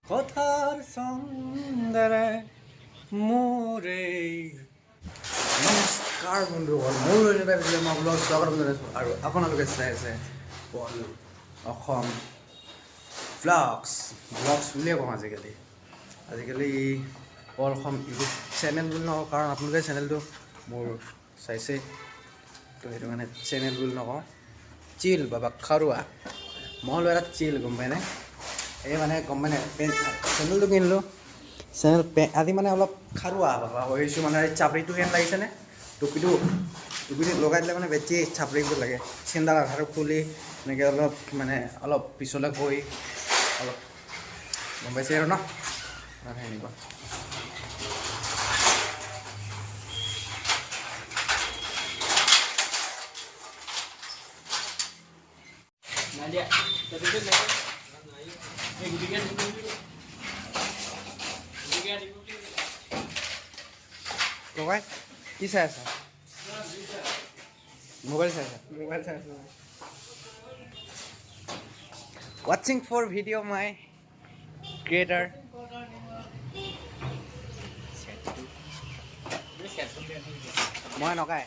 কথাৰ ছন্দেৰে মোৰে নমস্কাৰ বন্ধুসকল, মোৰ এটা ভিডিঅ' মই আপোনালোকক স্বাগতম জনাইছোঁ আৰু আপোনালোকে চাই আছে পল অসম ব্লগছ বুলিয়ে কওঁ। আজিকালি পল অসম ইউটিউব চেনেল বুলি নকওঁ, কাৰণ আপোনালোকে চেনেলটো মোৰ চাইছেই, তো সেইটো কাৰণে চেনেল বুলি নকওঁ। চিল বাবা খাৰুৱা, মই হ'লো এটা চিল, গম পায়নে? এই মানে গম পাই নাই, চেনেলটো কিনিলোঁ, চেনেল আজি মানে অলপ খাৰুৱা বাবা হৈছোঁ, মানে চাপৰিটো হেন লাগিছেনে? টুপিটো লগাই দিলে মানে বেছি চাপৰিটো লাগে, চেণ্ডাল আধাটো খুলি এনেকৈ অলপ পিছলৈ গৈ অলপ গম পাইছে আৰু ন, সেনেকুৱা। লগাই কি চাই আছা? মোবাইল চাই আছা? ৱাচিং ফৰ ভিডিঅ' মাই ক্ৰিয়েটাৰ। মই নকাই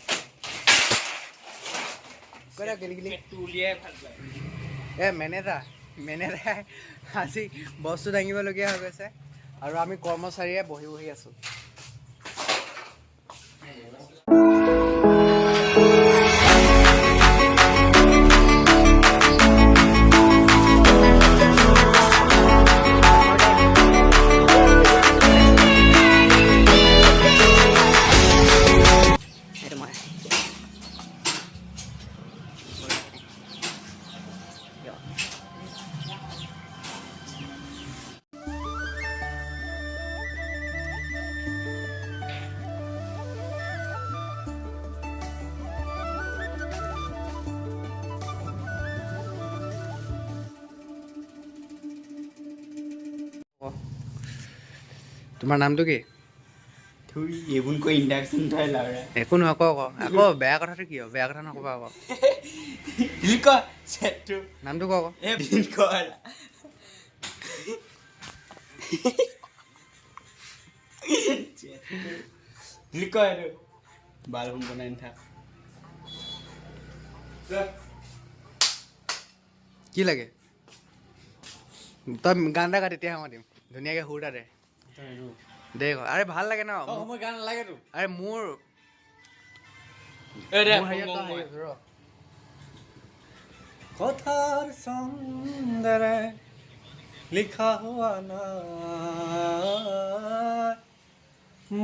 মেনেজাৰে আজি বস্তু দাঙিবলগীয়া হৈ গৈছে আৰু আমি কৰ্মচাৰীয়ে বহি আছোঁ। তোমাৰ নামটো কি? একো নহয়, আকৌ বেয়া কথাটো কি বেয়া কথা নক'বা আকৌ। নামটো ক আকৌ। কি লাগে? তই গান এটা গা, তেতিয়াহে মই দিম ধুনীয়াকৈ সুৰ এটা দে। আৰে ভাল লাগে ন, মই গান নালাগেতো। আৰে মোৰ কথাৰ ছন্দেৰে লিখা হোৱা নাই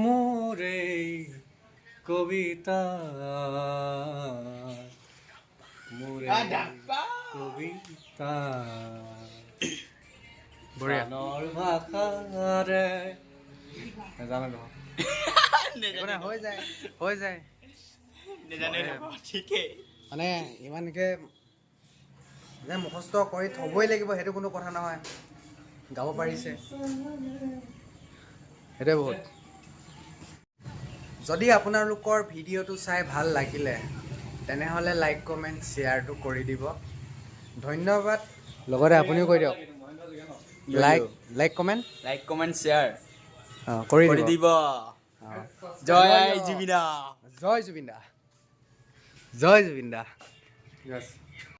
মোৰ এই কবিতা, মোৰ কবিতা গানৰ ভাষাৰে নাজানো নহয়। হৈ যায় মানে ইমানকৈ যে মুখস্থ কৰি থ'বই লাগিব সেইটো কোনো কথা নহয়, গাব পাৰিছে সেইটোৱে বহুত। যদি আপোনালোকৰ ভিডিঅ'টো চাই ভাল লাগিলে তেনেহ'লে লাইক কমেণ্ট শ্বেয়াৰটো কৰি দিব, ধন্যবাদ। লগতে আপুনিও কৈ দিয়ক, লাইক কমেণ্ট শ্বেয়াৰ কৰি দিব। জয় জুবিন দা।